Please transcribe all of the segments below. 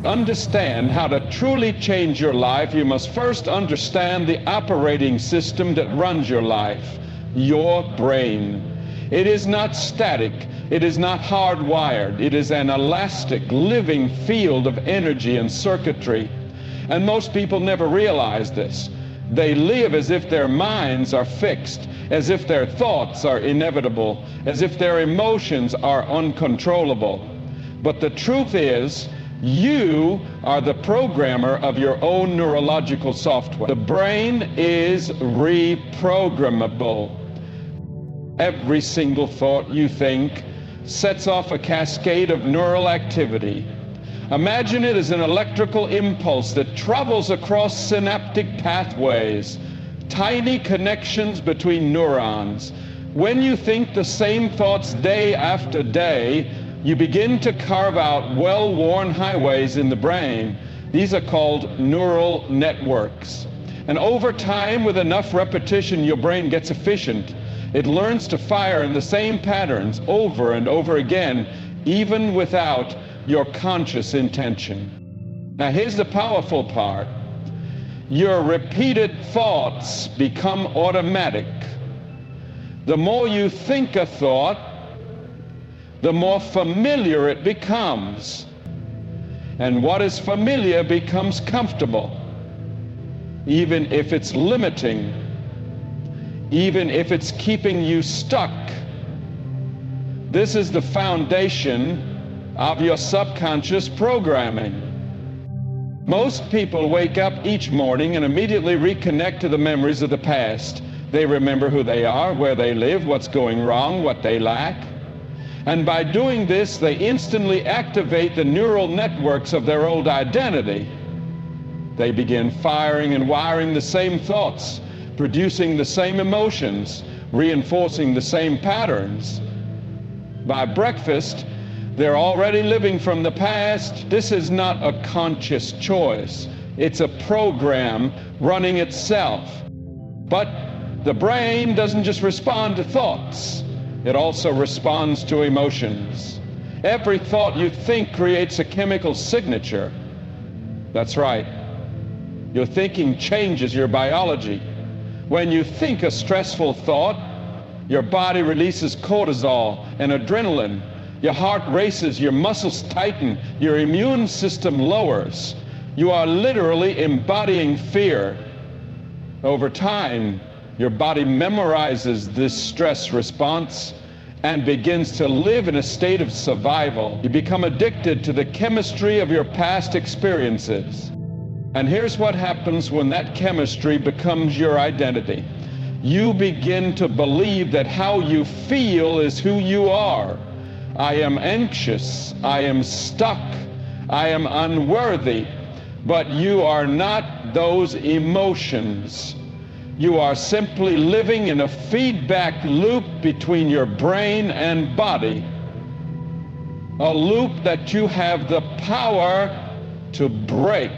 understand how to truly change your life, you must first understand the operating system that runs your life, your brain. It is not static. It is not hardwired. It is an elastic, living field of energy and circuitry. And most people never realize this. They live as if their minds are fixed, as if their thoughts are inevitable, as if their emotions are uncontrollable. But the truth is, you are the programmer of your own neurological software. The brain is reprogrammable. Every single thought you think sets off a cascade of neural activity. Imagine it as an electrical impulse that travels across synaptic pathways, tiny connections between neurons. When you think the same thoughts day after day, you begin to carve out well-worn highways in the brain. These are called neural networks. And over time, with enough repetition, your brain gets efficient. It learns to fire in the same patterns over and over again, even without your conscious intention. Now here's the powerful part. Your repeated thoughts become automatic. The more you think a thought, the more familiar it becomes. And what is familiar becomes comfortable, even if it's limiting, even if it's keeping you stuck. This is the foundation of your subconscious programming. Most people wake up each morning and immediately reconnect to the memories of the past. They remember who they are, where they live, what's going wrong, what they lack. And by doing this, they instantly activate the neural networks of their old identity. They begin firing and wiring the same thoughts, producing the same emotions, reinforcing the same patterns. By breakfast, they're already living from the past. This is not a conscious choice. It's a program running itself. But the brain doesn't just respond to thoughts. It also responds to emotions. Every thought you think creates a chemical signature. That's right. Your thinking changes your biology. When you think a stressful thought, your body releases cortisol and adrenaline. Your heart races, your muscles tighten, your immune system lowers. You are literally embodying fear. Over time, your body memorizes this stress response and begins to live in a state of survival. You become addicted to the chemistry of your past experiences. And here's what happens when that chemistry becomes your identity. You begin to believe that how you feel is who you are. I am anxious, I am stuck, I am unworthy. But you are not those emotions. You are simply living in a feedback loop between your brain and body. A loop that you have the power to break.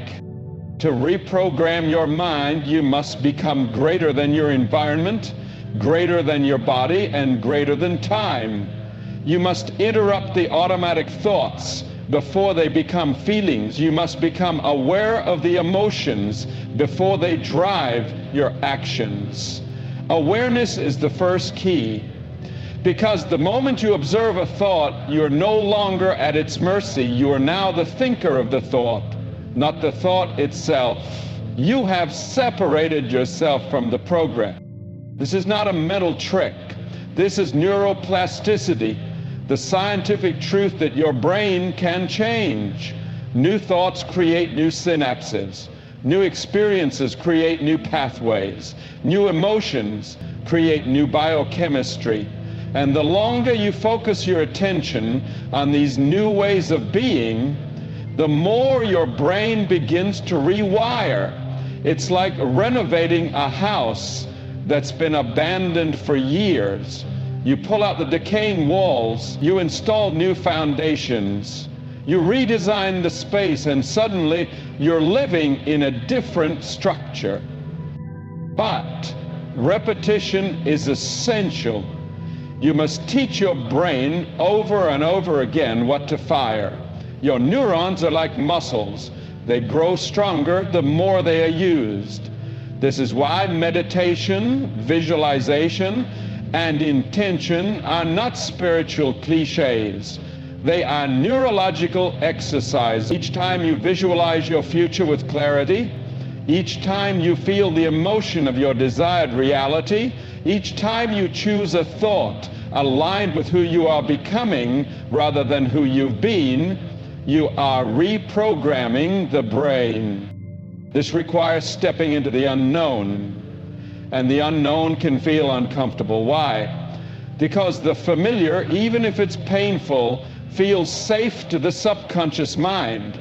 To reprogram your mind, you must become greater than your environment, greater than your body, and greater than time. You must interrupt the automatic thoughts before they become feelings. You must become aware of the emotions before they drive your actions. Awareness is the first key, because the moment you observe a thought, you're no longer at its mercy. You are now the thinker of the thought, not the thought itself. You have separated yourself from the program. This is not a mental trick. This is neuroplasticity, the scientific truth that your brain can change. New thoughts create new synapses. New experiences create new pathways. New emotions create new biochemistry. And the longer you focus your attention on these new ways of being, the more your brain begins to rewire. It's like renovating a house that's been abandoned for years. You pull out the decaying walls, you install new foundations, you redesign the space, and suddenly you're living in a different structure. But repetition is essential. You must teach your brain over and over again what to fire. Your neurons are like muscles. They grow stronger the more they are used. This is why meditation, visualization, and intention are not spiritual cliches. They are neurological exercise. Each time you visualize your future with clarity, each time you feel the emotion of your desired reality, each time you choose a thought aligned with who you are becoming rather than who you've been, you are reprogramming the brain. This requires stepping into the unknown, and the unknown can feel uncomfortable. Why? Because the familiar, even if it's painful, feels safe to the subconscious mind.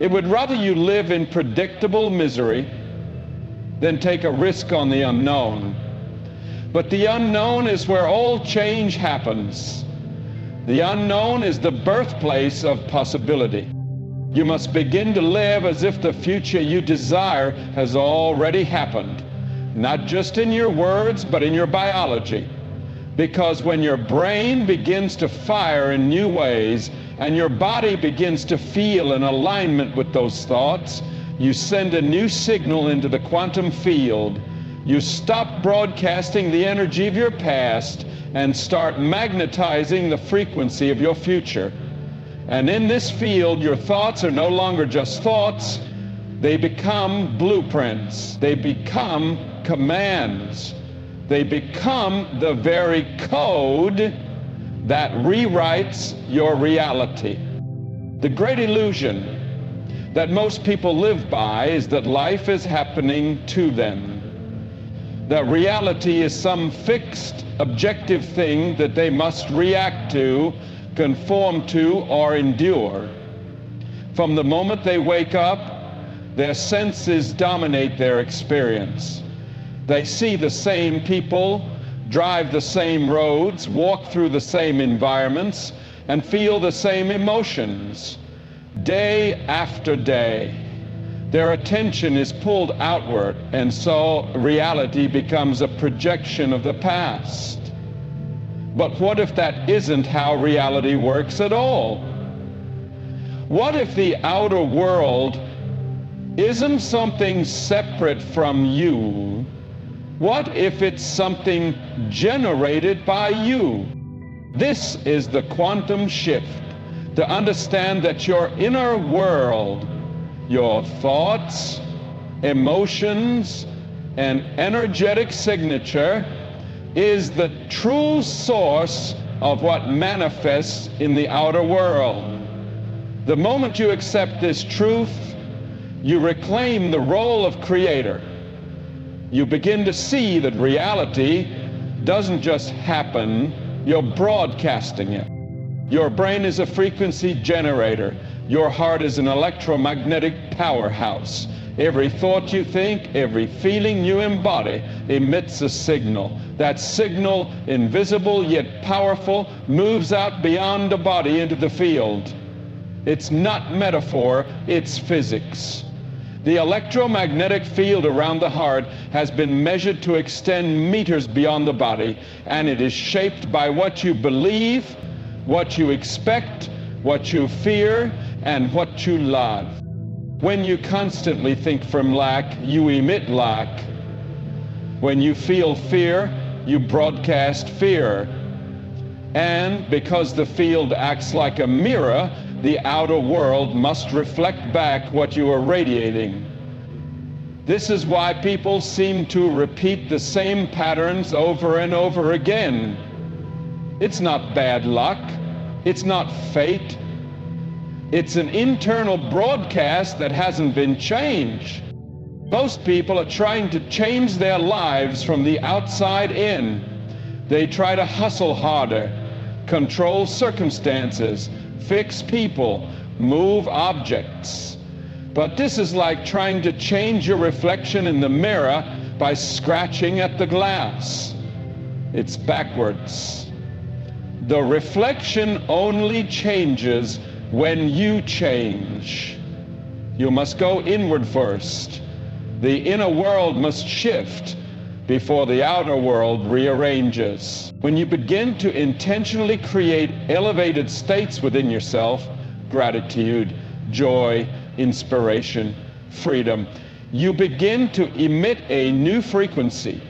It would rather you live in predictable misery than take a risk on the unknown. But the unknown is where all change happens. The unknown is the birthplace of possibility. You must begin to live as if the future you desire has already happened, not just in your words, but in your biology. Because when your brain begins to fire in new ways and your body begins to feel in alignment with those thoughts, you send a new signal into the quantum field. You stop broadcasting the energy of your past and start magnetizing the frequency of your future. And in this field, your thoughts are no longer just thoughts. They become blueprints. They become commands. They become the very code that rewrites your reality. The great illusion that most people live by is that life is happening to them. That reality is some fixed, objective thing that they must react to, conform to, or endure. From the moment they wake up, their senses dominate their experience. They see the same people, drive the same roads, walk through the same environments, and feel the same emotions. Day after day, their attention is pulled outward, and so reality becomes a projection of the past. But what if that isn't how reality works at all? What if the outer world isn't something separate from you? What if it's something generated by you? This is the quantum shift, to understand that your inner world, your thoughts, emotions, and energetic signature is the true source of what manifests in the outer world. The moment you accept this truth, you reclaim the role of creator. You begin to see that reality doesn't just happen, you're broadcasting it. Your brain is a frequency generator. Your heart is an electromagnetic powerhouse. Every thought you think, every feeling you embody emits a signal. That signal, invisible yet powerful, moves out beyond the body into the field. It's not metaphor, it's physics. The electromagnetic field around the heart has been measured to extend meters beyond the body, and it is shaped by what you believe, what you expect, what you fear, and what you love. When you constantly think from lack, you emit lack. When you feel fear, you broadcast fear. And because the field acts like a mirror, the outer world must reflect back what you are radiating. This is why people seem to repeat the same patterns over and over again. It's not bad luck. It's not fate. It's an internal broadcast that hasn't been changed. Most people are trying to change their lives from the outside in. They try to hustle harder, control circumstances, fix people, move objects. But this is like trying to change your reflection in the mirror by scratching at the glass. It's backwards. The reflection only changes when you change. You must go inward first. The inner world must shift before the outer world rearranges. When you begin to intentionally create elevated states within yourself, gratitude, joy, inspiration, freedom. You begin to emit a new frequency,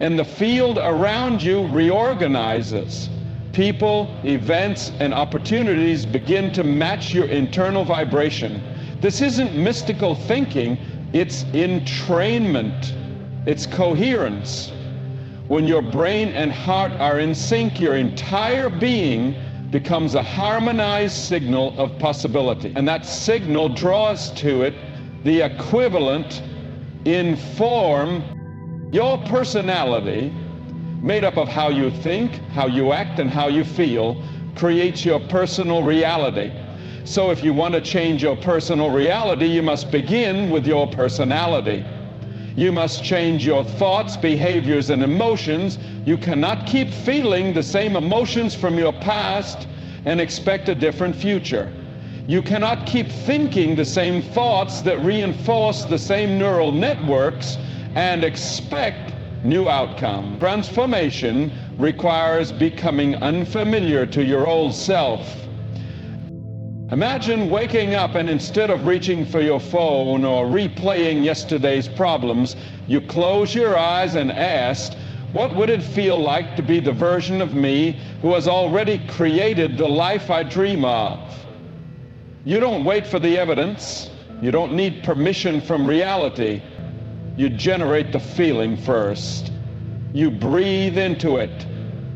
and the field around you reorganizes. People, events, and opportunities begin to match your internal vibration. This isn't mystical thinking, it's entrainment, it's coherence. When your brain and heart are in sync, your entire being becomes a harmonized signal of possibility. And that signal draws to it the equivalent in form, your personality, made up of how you think, how you act, and how you feel, creates your personal reality. So if you want to change your personal reality, you must begin with your personality. You must change your thoughts, behaviors, and emotions. You cannot keep feeling the same emotions from your past and expect a different future. You cannot keep thinking the same thoughts that reinforce the same neural networks and expect new outcome. Transformation requires becoming unfamiliar to your old self. Imagine waking up and instead of reaching for your phone or replaying yesterday's problems, you close your eyes and ask, what would it feel like to be the version of me who has already created the life I dream of? You don't wait for the evidence. You don't need permission from reality. You generate the feeling first. You breathe into it.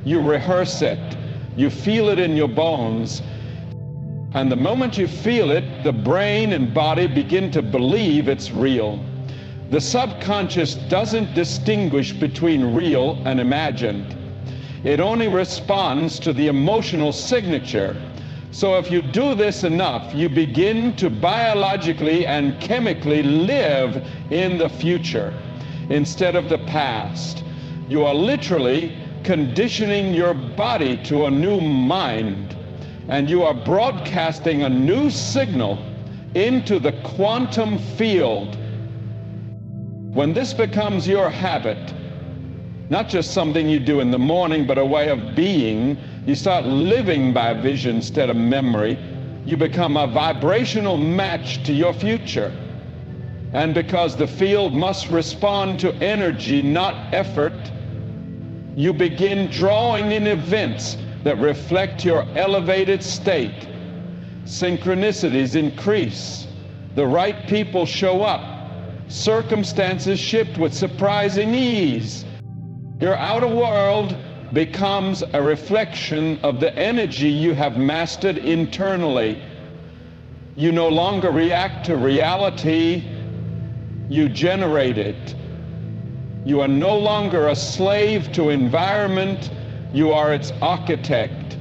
You rehearse it. You feel it in your bones. And the moment you feel it, the brain and body begin to believe it's real. The subconscious doesn't distinguish between real and imagined. It only responds to the emotional signature. So if you do this enough, you begin to biologically and chemically live in the future instead of the past. You are literally conditioning your body to a new mind, and you are broadcasting a new signal into the quantum field. When this becomes your habit, not just something you do in the morning, but a way of being, you start living by vision instead of memory. You become a vibrational match to your future. And because the field must respond to energy, not effort, you begin drawing in events that reflect your elevated state. Synchronicities increase. The right people show up. Circumstances shift with surprising ease. Your outer world becomes a reflection of the energy you have mastered internally. You no longer react to reality, you generate it. You are no longer a slave to environment, you are its architect.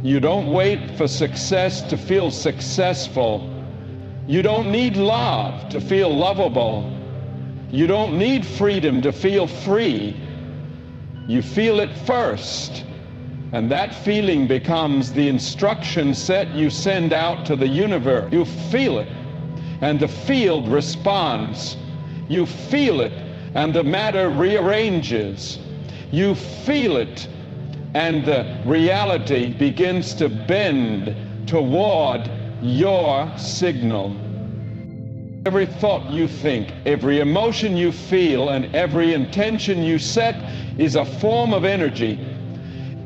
You don't wait for success to feel successful. You don't need love to feel lovable. You don't need freedom to feel free. You feel it first, and that feeling becomes the instruction set you send out to the universe. You feel it, and the field responds. You feel it, and the matter rearranges. You feel it, and the reality begins to bend toward your signal. Every thought you think, every emotion you feel, and every intention you set is a form of energy.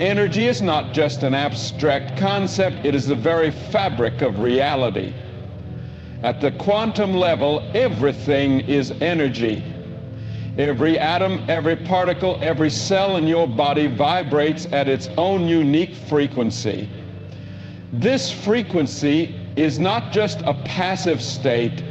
Energy is not just an abstract concept, it is the very fabric of reality. At the quantum level, everything is energy. Every atom, every particle, every cell in your body vibrates at its own unique frequency. This frequency is not just a passive state,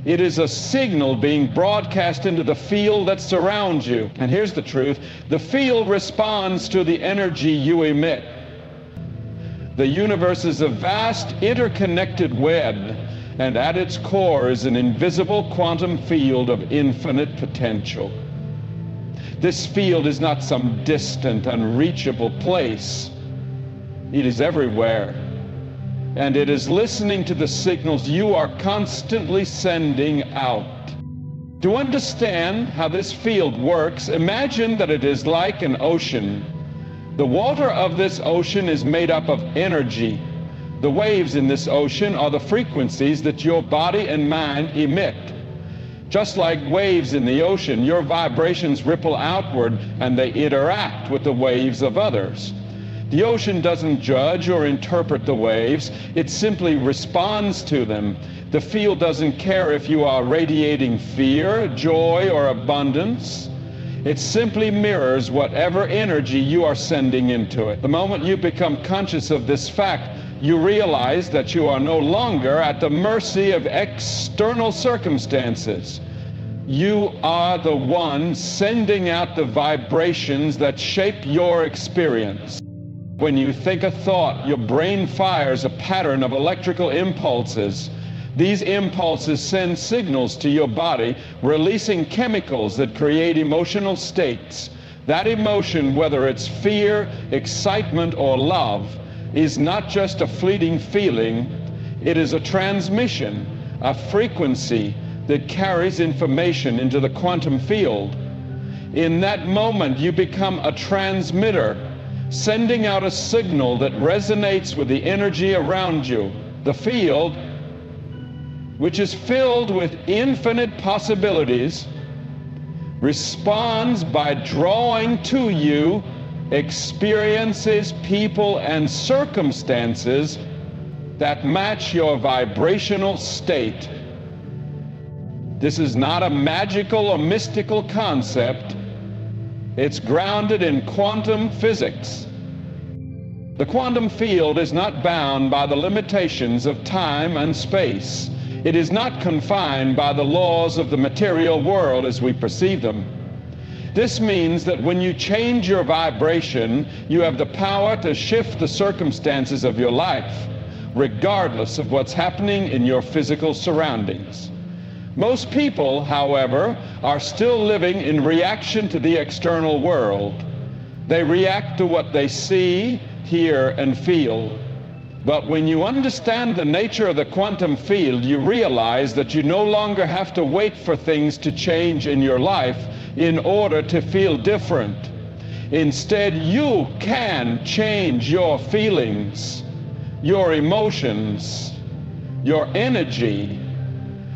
it is a signal being broadcast into the field that surrounds you. And here's the truth, the field responds to the energy you emit. The universe is a vast interconnected web, and at its core is an invisible quantum field of infinite potential. This field is not some distant, unreachable place. It is everywhere. And it is listening to the signals you are constantly sending out. To understand how this field works, imagine that it is like an ocean. The water of this ocean is made up of energy. The waves in this ocean are the frequencies that your body and mind emit. Just like waves in the ocean, your vibrations ripple outward and they interact with the waves of others. The ocean doesn't judge or interpret the waves, it simply responds to them. The field doesn't care if you are radiating fear, joy, or abundance. It simply mirrors whatever energy you are sending into it. The moment you become conscious of this fact, you realize that you are no longer at the mercy of external circumstances. You are the one sending out the vibrations that shape your experience. When you think a thought, your brain fires a pattern of electrical impulses. These impulses send signals to your body, releasing chemicals that create emotional states. That emotion, whether it's fear, excitement, or love, is not just a fleeting feeling, it is a transmission, a frequency that carries information into the quantum field. In that moment, you become a transmitter, sending out a signal that resonates with the energy around you. The field, which is filled with infinite possibilities, responds by drawing to you experiences, people, and circumstances that match your vibrational state. This is not a magical or mystical concept. It's grounded in quantum physics. The quantum field is not bound by the limitations of time and space. It is not confined by the laws of the material world as we perceive them. This means that when you change your vibration, you have the power to shift the circumstances of your life, regardless of what's happening in your physical surroundings. Most people, however, are still living in reaction to the external world. They react to what they see, hear, and feel. But when you understand the nature of the quantum field, you realize that you no longer have to wait for things to change in your life in order to feel different. Instead, you can change your feelings, your emotions, your energy,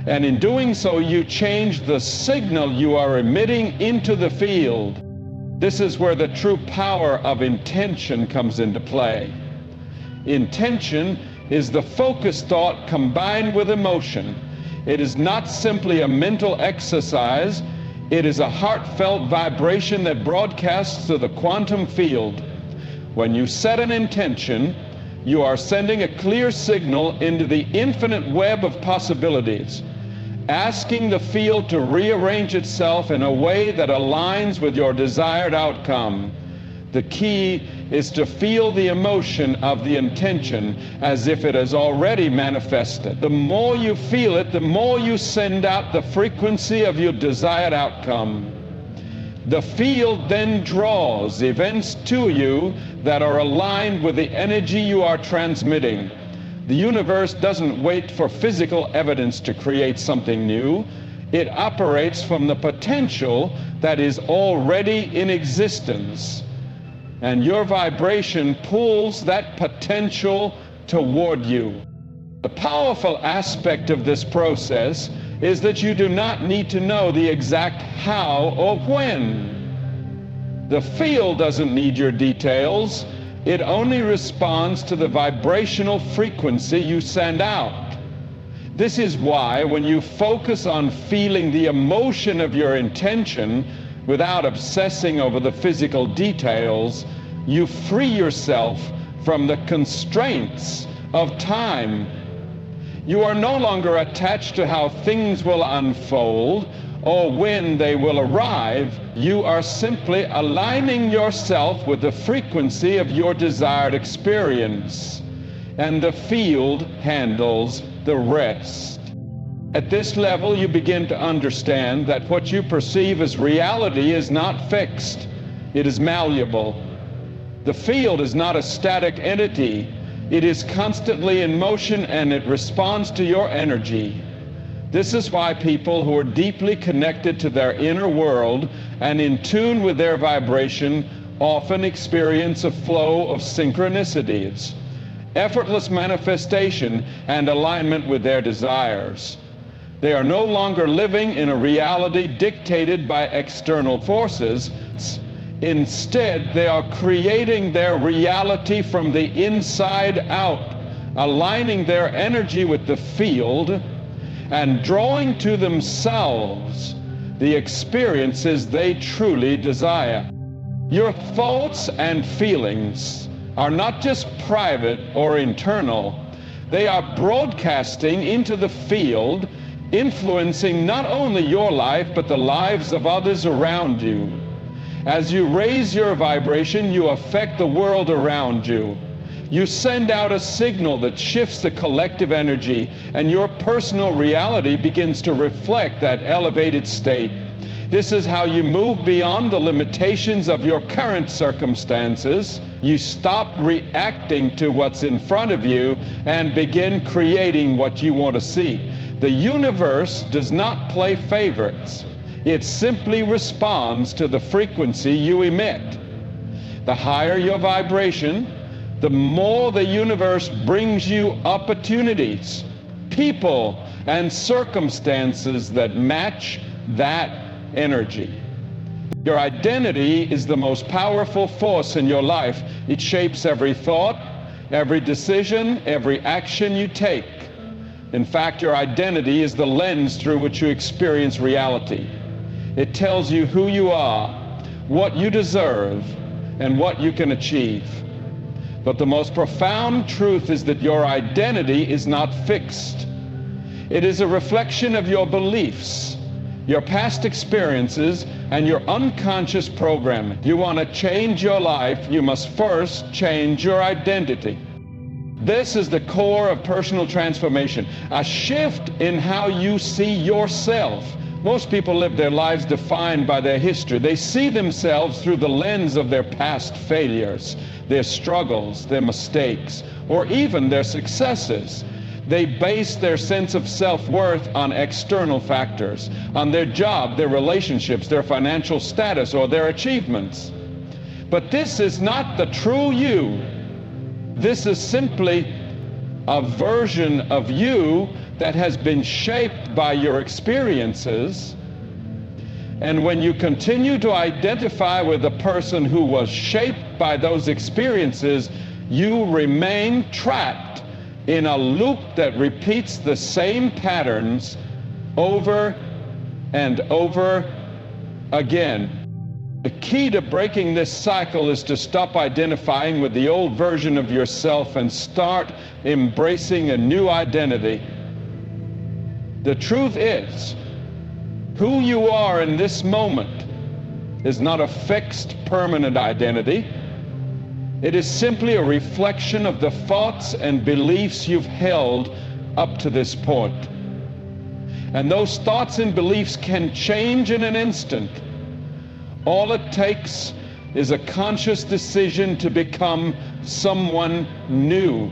and in doing so, you change the signal you are emitting into the field. This is where the true power of intention comes into play. Intention is the focused thought combined with emotion. It is not simply a mental exercise. It is a heartfelt vibration that broadcasts to the quantum field. When you set an intention, you are sending a clear signal into the infinite web of possibilities, asking the field to rearrange itself in a way that aligns with your desired outcome. The key is to feel the emotion of the intention as if it has already manifested. The more you feel it, the more you send out the frequency of your desired outcome. The field then draws events to you that are aligned with the energy you are transmitting. The universe doesn't wait for physical evidence to create something new. It operates from the potential that is already in existence. And your vibration pulls that potential toward you. The powerful aspect of this process is that you do not need to know the exact how or when. The field doesn't need your details. It only responds to the vibrational frequency you send out. This is why when you focus on feeling the emotion of your intention without obsessing over the physical details, you free yourself from the constraints of time. You are no longer attached to how things will unfold or when they will arrive. You are simply aligning yourself with the frequency of your desired experience, and the field handles the rest. At this level, you begin to understand that what you perceive as reality is not fixed. It is malleable. The field is not a static entity. It is constantly in motion, and it responds to your energy. This is why people who are deeply connected to their inner world and in tune with their vibration often experience a flow of synchronicities. effortless manifestation, and alignment with their desires. They are no longer living in a reality dictated by external forces. Instead, they are creating their reality from the inside out, aligning their energy with the field and drawing to themselves the experiences they truly desire. Your thoughts and feelings are not just private or internal. They are broadcasting into the field, influencing not only your life, but the lives of others around you. As you raise your vibration, you affect the world around you. You send out a signal that shifts the collective energy, and your personal reality begins to reflect that elevated state. This is how you move beyond the limitations of your current circumstances. You stop reacting to what's in front of you and begin creating what you want to see. The universe does not play favorites. It simply responds to the frequency you emit. The higher your vibration, the more the universe brings you opportunities, people, and circumstances that match that energy. Your identity is the most powerful force in your life. It shapes every thought, every decision, every action you take. In fact, your identity is the lens through which you experience reality. It tells you who you are, what you deserve, and what you can achieve. But the most profound truth is that your identity is not fixed. It is a reflection of your beliefs, your past experiences, and your unconscious programming. You want to change your life, you must first change your identity. This is the core of personal transformation, a shift in how you see yourself. Most people live their lives defined by their history. They see themselves through the lens of their past failures, their struggles, their mistakes, or even their successes. They base their sense of self-worth on external factors, on their job, their relationships, their financial status, or their achievements. But this is not the true you. This is simply a version of you that has been shaped by your experiences. And when you continue to identify with the person who was shaped by those experiences, you remain trapped in a loop that repeats the same patterns over and over again. The key to breaking this cycle is to stop identifying with the old version of yourself and start embracing a new identity. The truth is, who you are in this moment is not a fixed, permanent identity. It is simply a reflection of the thoughts and beliefs you've held up to this point. And those thoughts and beliefs can change in an instant. All it takes is a conscious decision to become someone new.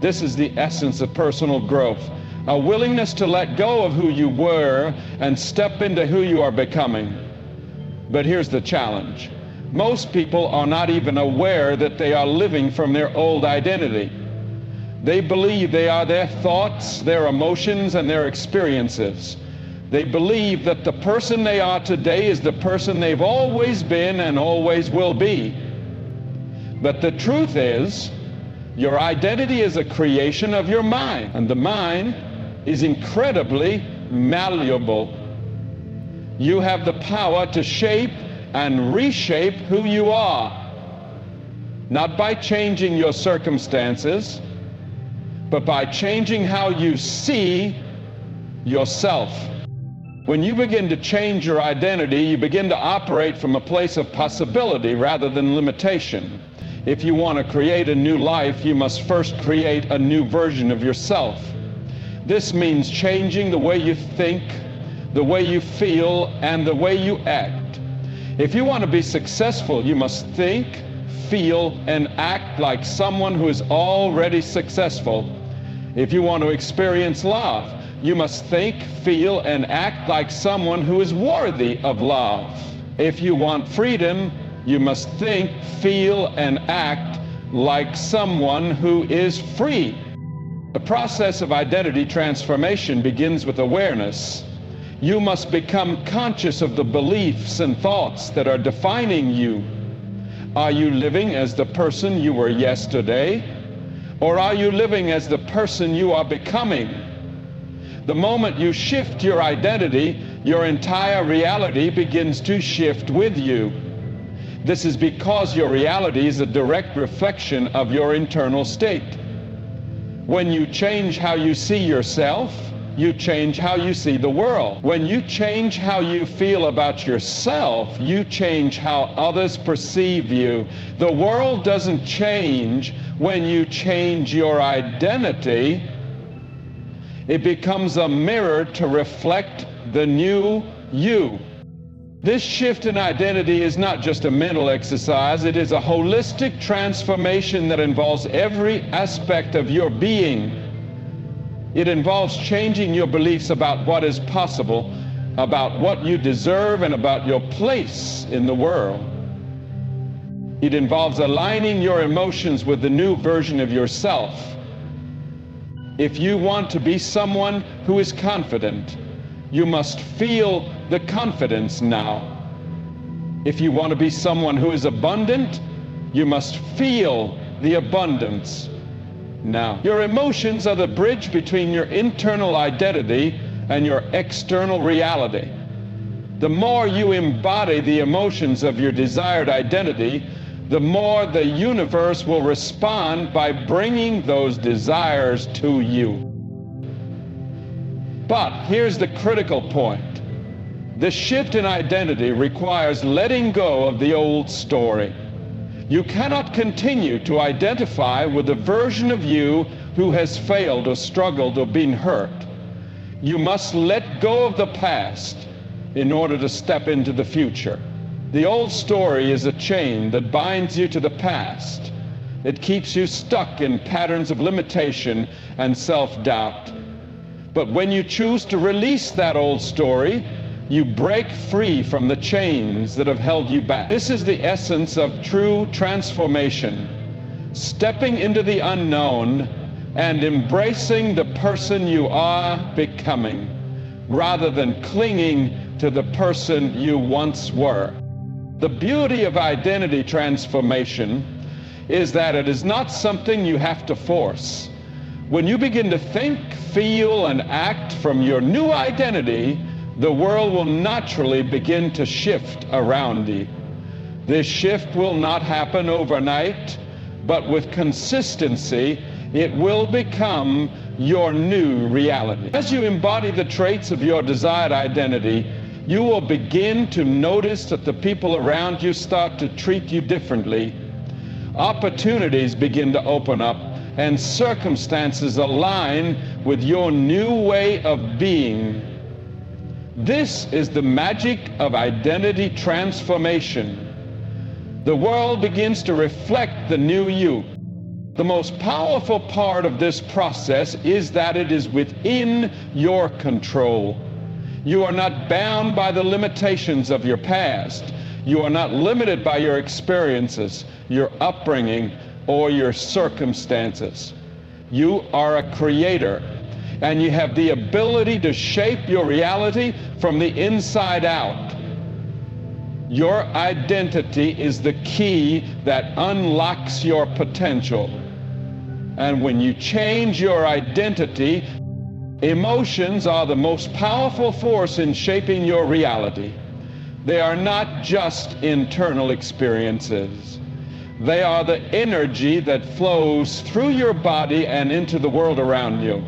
This is the essence of personal growth. A willingness to let go of who you were and step into who you are becoming. But here's the challenge. Most people are not even aware that they are living from their old identity. They believe they are their thoughts, their emotions, and their experiences. They believe that the person they are today is the person they've always been and always will be. But the truth is, your identity is a creation of your mind, and the mind is incredibly malleable. You have the power to shape and reshape who you are, not by changing your circumstances, but by changing how you see yourself. When you begin to change your identity, you begin to operate from a place of possibility rather than limitation. If you want to create a new life, you must first create a new version of yourself. This means changing the way you think, the way you feel, and the way you act. If you want to be successful, you must think, feel, and act like someone who is already successful. If you want to experience love, you must think, feel, and act like someone who is worthy of love. If you want freedom, you must think, feel, and act like someone who is free. The process of identity transformation begins with awareness. You must become conscious of the beliefs and thoughts that are defining you. Are you living as the person you were yesterday? Or are you living as the person you are becoming? The moment you shift your identity, your entire reality begins to shift with you. This is because your reality is a direct reflection of your internal state. When you change how you see yourself, you change how you see the world. When you change how you feel about yourself, you change how others perceive you. The world doesn't change when you change your identity. It becomes a mirror to reflect the new you. This shift in identity is not just a mental exercise, it is a holistic transformation that involves every aspect of your being. It involves changing your beliefs about what is possible, about what you deserve, and about your place in the world. It involves aligning your emotions with the new version of yourself. If you want to be someone who is confident, you must feel the confidence now. If you want to be someone who is abundant, you must feel the abundance now. Your emotions are the bridge between your internal identity and your external reality. The more you embody the emotions of your desired identity, the more the universe will respond by bringing those desires to you. But here's the critical point. The shift in identity requires letting go of the old story. You cannot continue to identify with the version of you who has failed or struggled or been hurt. You must let go of the past in order to step into the future. The old story is a chain that binds you to the past. It keeps you stuck in patterns of limitation and self-doubt. But when you choose to release that old story, you break free from the chains that have held you back. This is the essence of true transformation. Stepping into the unknown and embracing the person you are becoming, rather than clinging to the person you once were. The beauty of identity transformation is that it is not something you have to force. When you begin to think, feel, and act from your new identity, the world will naturally begin to shift around you. This shift will not happen overnight, but with consistency, it will become your new reality. As you embody the traits of your desired identity, you will begin to notice that the people around you start to treat you differently. Opportunities begin to open up, and circumstances align with your new way of being. This is the magic of identity transformation. The world begins to reflect the new you. The most powerful part of this process is that it is within your control. You are not bound by the limitations of your past. You are not limited by your experiences, your upbringing, or your circumstances. You are a creator, and you have the ability to shape your reality from the inside out. Your identity is the key that unlocks your potential. And when you change your identity, emotions are the most powerful force in shaping your reality. They are not just internal experiences. They are the energy that flows through your body and into the world around you.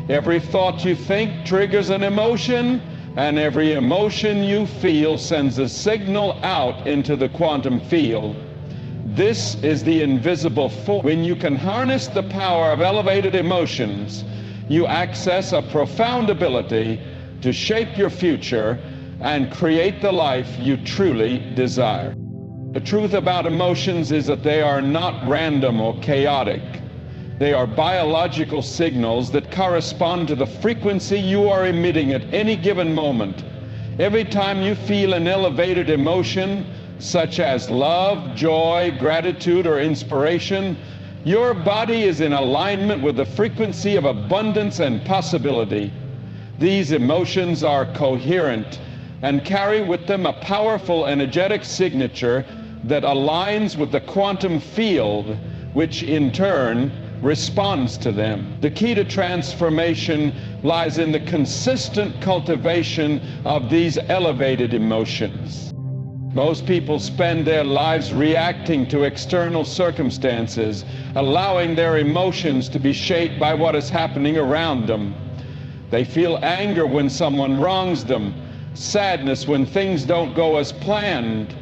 Every thought you think triggers an emotion, and every emotion you feel sends a signal out into the quantum field. This is the invisible force. When you can harness the power of elevated emotions, you access a profound ability to shape your future and create the life you truly desire. The truth about emotions is that they are not random or chaotic. They are biological signals that correspond to the frequency you are emitting at any given moment. Every time you feel an elevated emotion, such as love, joy, gratitude, or inspiration, your body is in alignment with the frequency of abundance and possibility. These emotions are coherent and carry with them a powerful energetic signature that aligns with the quantum field, which in turn responds to them. The key to transformation lies in the consistent cultivation of these elevated emotions. Most people spend their lives reacting to external circumstances, allowing their emotions to be shaped by what is happening around them. They feel anger when someone wrongs them, sadness when things don't go as planned,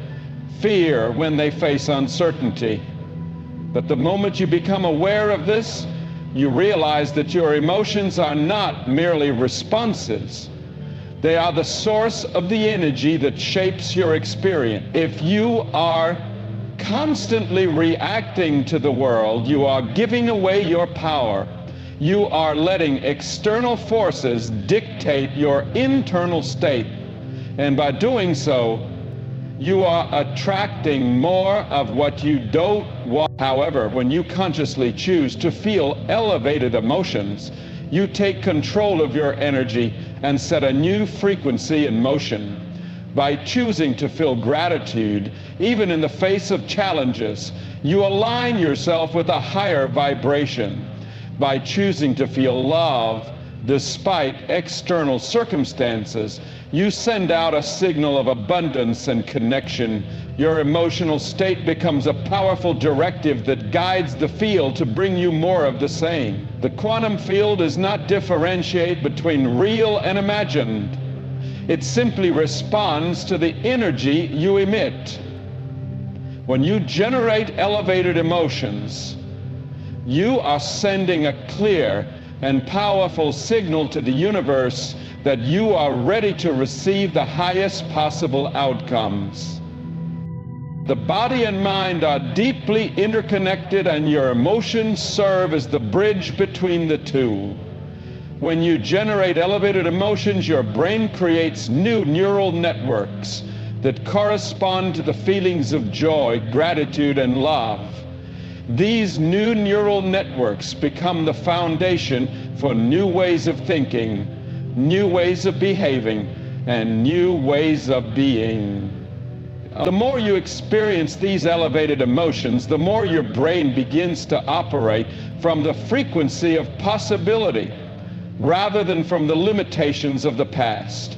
fear when they face uncertainty. But the moment you become aware of this, you realize that your emotions are not merely responses. They are the source of the energy that shapes your experience. If you are constantly reacting to the world, you are giving away your power. You are letting external forces dictate your internal state. And by doing so, you are attracting more of what you don't want. However, when you consciously choose to feel elevated emotions, you take control of your energy and set a new frequency in motion. By choosing to feel gratitude, even in the face of challenges, you align yourself with a higher vibration. By choosing to feel love, despite external circumstances, you send out a signal of abundance and connection. Your emotional state becomes a powerful directive that guides the field to bring you more of the same. The quantum field does not differentiate between real and imagined. It simply responds to the energy you emit. When you generate elevated emotions, you are sending a clear and powerful signal to the universe that you are ready to receive the highest possible outcomes. The body and mind are deeply interconnected, and your emotions serve as the bridge between the two. When you generate elevated emotions, your brain creates new neural networks that correspond to the feelings of joy, gratitude, and love. These new neural networks become the foundation for new ways of thinking, new ways of behaving, and new ways of being. The more you experience these elevated emotions, the more your brain begins to operate from the frequency of possibility rather than from the limitations of the past.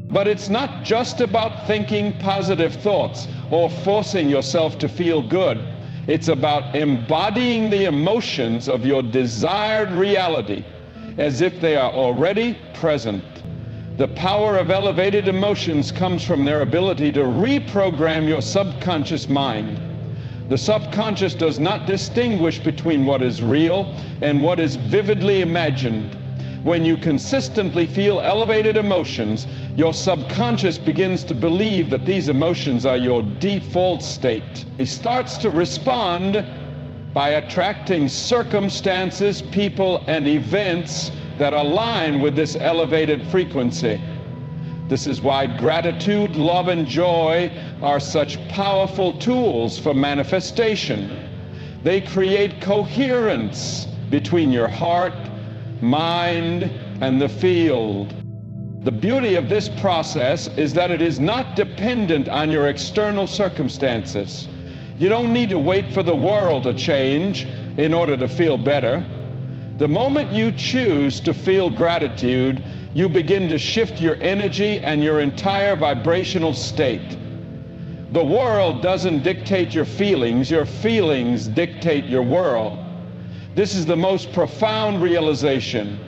But it's not just about thinking positive thoughts or forcing yourself to feel good. It's about embodying the emotions of your desired reality as if they are already present. The power of elevated emotions comes from their ability to reprogram your subconscious mind. The subconscious does not distinguish between what is real and what is vividly imagined. When you consistently feel elevated emotions, your subconscious begins to believe that these emotions are your default state. It starts to respond by attracting circumstances, people, and events that align with this elevated frequency. This is why gratitude, love, and joy are such powerful tools for manifestation. They create coherence between your heart, mind, and the field. The beauty of this process is that it is not dependent on your external circumstances. You don't need to wait for the world to change in order to feel better. The moment you choose to feel gratitude, you begin to shift your energy and your entire vibrational state. The world doesn't dictate your feelings dictate your world. This is the most profound realization.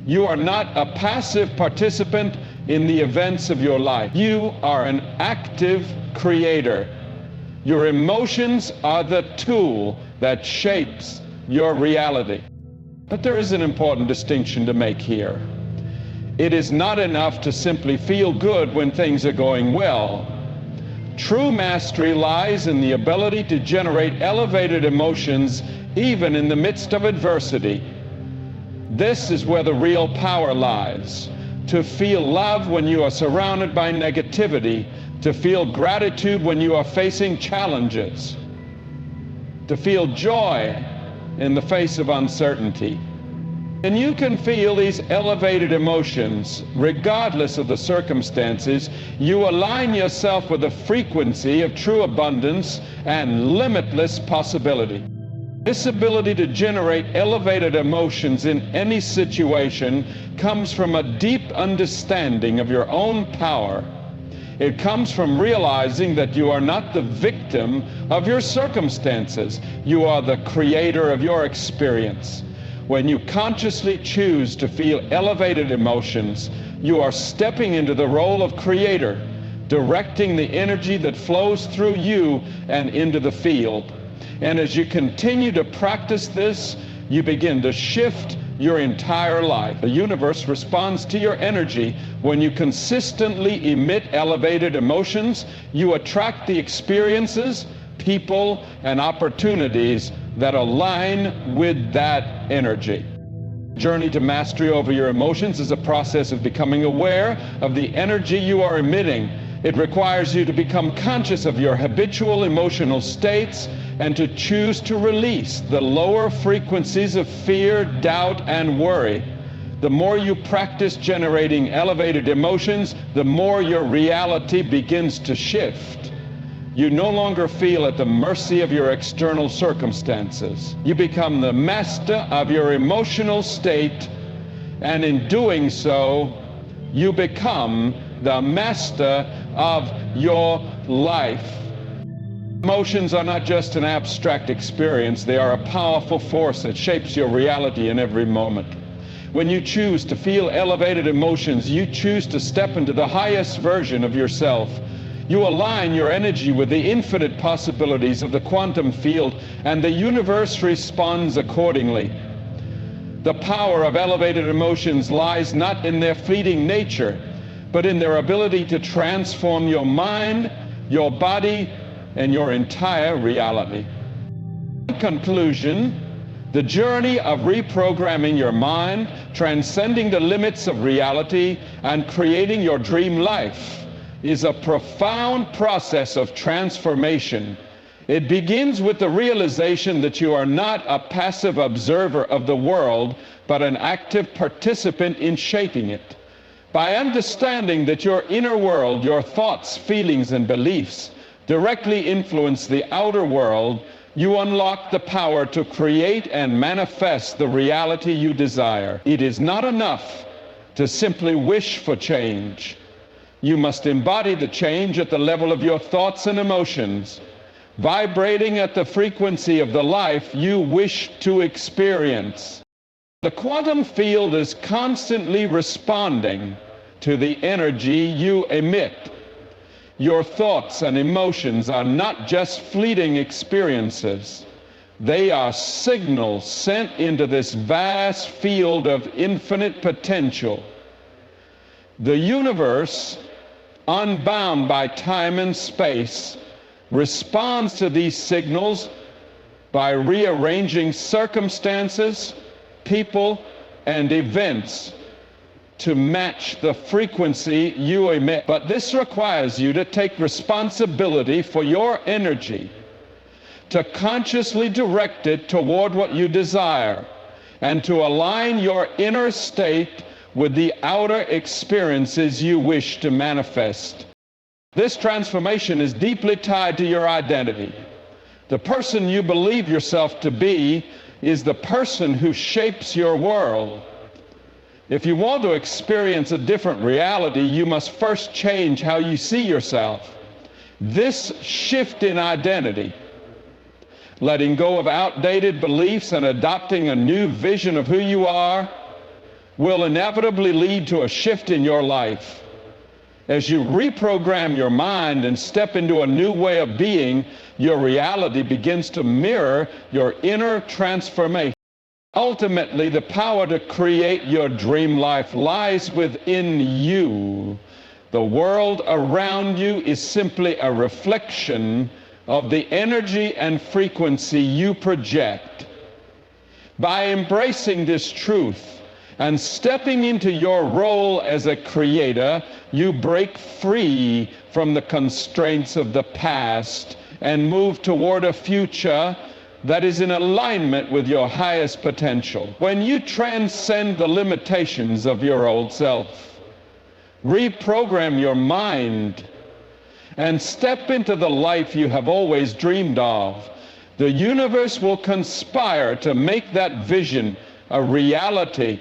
You are not a passive participant in the events of your life. You are an active creator. Your emotions are the tool that shapes your reality. But there is an important distinction to make here. It is not enough to simply feel good when things are going well. True mastery lies in the ability to generate elevated emotions even in the midst of adversity. This is where the real power lies. To feel love when you are surrounded by negativity, to feel gratitude when you are facing challenges, to feel joy in the face of uncertainty. And you can feel these elevated emotions regardless of the circumstances. You align yourself with the frequency of true abundance and limitless possibility. This ability to generate elevated emotions in any situation comes from a deep understanding of your own power. It comes from realizing that you are not the victim of your circumstances. You are the creator of your experience. When you consciously choose to feel elevated emotions, you are stepping into the role of creator, directing the energy that flows through you and into the field. And as you continue to practice this, you begin to shift your entire life. The universe responds to your energy. When you consistently emit elevated emotions, you attract the experiences, people, and opportunities that align with that energy. Journey to mastery over your emotions is a process of becoming aware of the energy you are emitting. It requires you to become conscious of your habitual emotional states and to choose to release the lower frequencies of fear, doubt, and worry. The more you practice generating elevated emotions, the more your reality begins to shift. You no longer feel at the mercy of your external circumstances. You become the master of your emotional state, and in doing so, you become the master of your life. Emotions are not just an abstract experience. They are a powerful force that shapes your reality in every moment. When you choose to feel elevated emotions, you choose to step into the highest version of yourself. You align your energy with the infinite possibilities of the quantum field, and the universe responds accordingly. The power of elevated emotions lies not in their fleeting nature, but in their ability to transform your mind, your body, and your entire reality. In conclusion, the journey of reprogramming your mind, transcending the limits of reality, and creating your dream life is a profound process of transformation. It begins with the realization that you are not a passive observer of the world, but an active participant in shaping it. By understanding that your inner world, your thoughts, feelings, and beliefs directly influence the outer world, you unlock the power to create and manifest the reality you desire. It is not enough to simply wish for change. You must embody the change at the level of your thoughts and emotions, vibrating at the frequency of the life you wish to experience. The quantum field is constantly responding to the energy you emit. Your thoughts and emotions are not just fleeting experiences. They are signals sent into this vast field of infinite potential. The universe, unbound by time and space, responds to these signals by rearranging circumstances, people, and events to match the frequency you emit. But this requires you to take responsibility for your energy, to consciously direct it toward what you desire, and to align your inner state with the outer experiences you wish to manifest. This transformation is deeply tied to your identity. The person you believe yourself to be is the person who shapes your world. If you want to experience a different reality, you must first change how you see yourself. This shift in identity, letting go of outdated beliefs and adopting a new vision of who you are, will inevitably lead to a shift in your life. As you reprogram your mind and step into a new way of being, your reality begins to mirror your inner transformation. Ultimately, the power to create your dream life lies within you. The world around you is simply a reflection of the energy and frequency you project. By embracing this truth And stepping into your role as a creator, you break free from the constraints of the past and move toward a future that is in alignment with your highest potential. When you transcend the limitations of your old self, reprogram your mind, and step into the life you have always dreamed of, the universe will conspire to make that vision a reality.